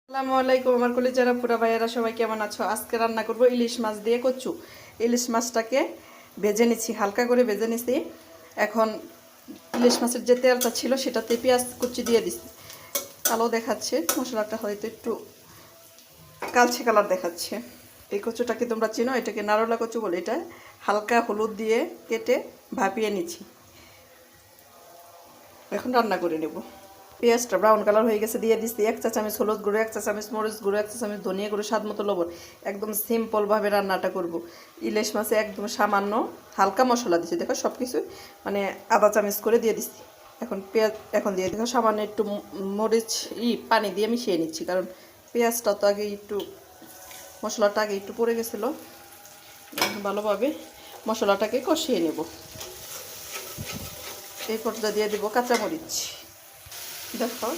আসসালামু আলাইকুম আমার কলিজারা পুরা ভাইয়েরা সবাই কেমন আছো? আজকে রান্না করব ইলিশ মাছ দিয়ে কচু। ইলিশ মাছটাকে ভেজে নিচ্ছি, হালকা করে ভেজে নিচ্ছি। এখন ইলিশ মাছের যে তেলটা ছিল সেটাতে পেঁয়াজ কুচি দিয়ে দিচ্ছি। কালো দেখাচ্ছে, মশলাটা হয়তো একটু কালচে কালার দেখাচ্ছে। এই কচুটাকে তোমরা চিনো, এটাকে নারলা কচু বলে। এটা হালকা হলুদ দিয়ে কেটে ভাপিয়ে নিচ্ছি। এখন রান্না করে নেব। পেঁয়াজটা ব্রাউন কালার হয়ে গেছে, দিয়ে দিচ্ছি 1 চা চামচ হলুদ গুঁড়ো, 1 চা চামচ মরিচ গুঁড়ো, 1 চা চামচ ধনিয়া গুঁড়ো, স্বাদ মতো লবণ। একদম সিম্পলভাবে রান্নাটা করব। ইলিশ মাছে একদম সামান্য হালকা মশলা দিচ্ছি, দেখো সব কিছু মানে আধা চামচ করে দিয়ে দিচ্ছি। এখন দিয়ে দেখো সামান্য একটু মরিচ পানি দিয়ে মিশিয়ে নিচ্ছি, কারণ পেঁয়াজটা তো আগে একটু মশলাটা আগে একটু পড়ে গেছিলো। ভালোভাবে মশলাটাকে কষিয়ে নেব। এই পর্যায়ে দিয়ে দেবো কাঁচামরিচ। দেখো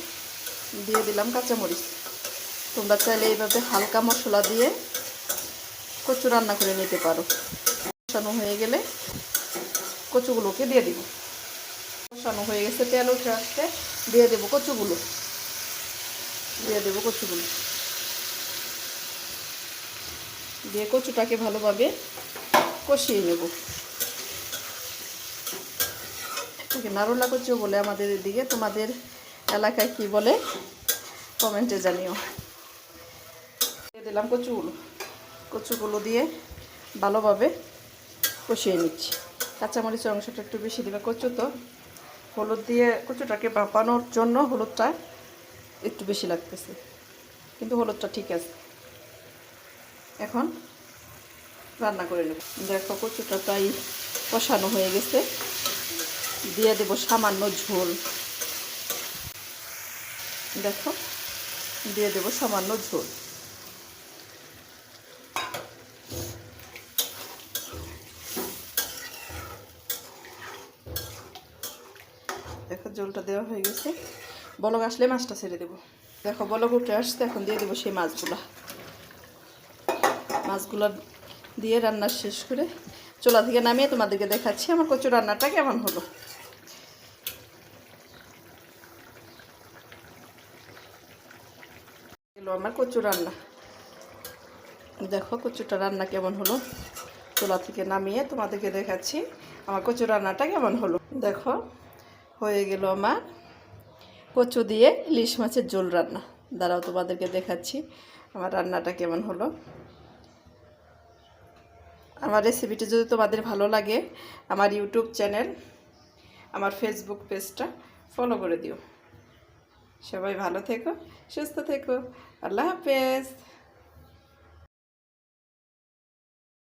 দিয়ে দিলাম কাঁচামরিচ। তোমরা চাইলে এইভাবে হালকা মশলা দিয়ে কচু রান্না করে নিতে পারো। কষানো হয়ে গেলে কচুগুলোকে দিয়ে দিব। কষানো হয়ে গেছে, তেল উঠে আসতে দিয়ে দেবো কচুগুলো। দিয়ে কচুটাকে ভালোভাবে কষিয়ে নেব। এটাকে নারলা কচু বলে আমাদের এদিকে, তোমাদের এলাকায় কি বলে কমেন্টে জানিও। দিয়ে দিলাম কচুগুলো দিয়ে ভালোভাবে কষিয়ে নিচ্ছি। কাঁচামরিচের অংশটা একটু বেশি দেবে, কচু তো হলুদ দিয়ে কচুটাকে ভাপানোর জন্য হলুদটা একটু বেশি লাগতেছে, কিন্তু হলুদটা ঠিক আছে। এখন রান্না করে নেব। দেখো কচুটা প্রায় কষানো হয়ে গেছে, দিয়ে দেব সামান্য ঝোল। দেখো দিয়ে দেব সামান্য ঝোল। দেখো ঝোলটা দেওয়া হয়ে গেছে, বলক আসলে মাছটা ছেড়ে দেবো। দেখো বলক উঠে আসছে, এখন দিয়ে দেবো সেই মাছগুলা দিয়ে রান্না শেষ করে চুলা থেকে নামিয়ে তোমাদেরকে দেখাচ্ছি আমার কচু রান্নাটা কেমন হলো। আমার কচু রান্না, দেখো কচুটা রান্না কেমন হলো। চুলা থেকে নামিয়ে তোমাদেরকে দেখাচ্ছি আমার কচু রান্নাটা কেমন হলো। দেখো হয়ে গেল আমার কচু দিয়ে ইলিশ মাছের ঝোল রান্না। দাঁড়াও তোমাদেরকে দেখাচ্ছি আমার রান্নাটা কেমন হলো। আমার রেসিপিটি যদি তোমাদের ভালো লাগে, আমার ইউটিউব চ্যানেল, আমার ফেসবুক পেজটা ফলো করে দিও। সবাই ভালো থেকো, সুস্থ থেকো। আল্লাহ হাফেজ।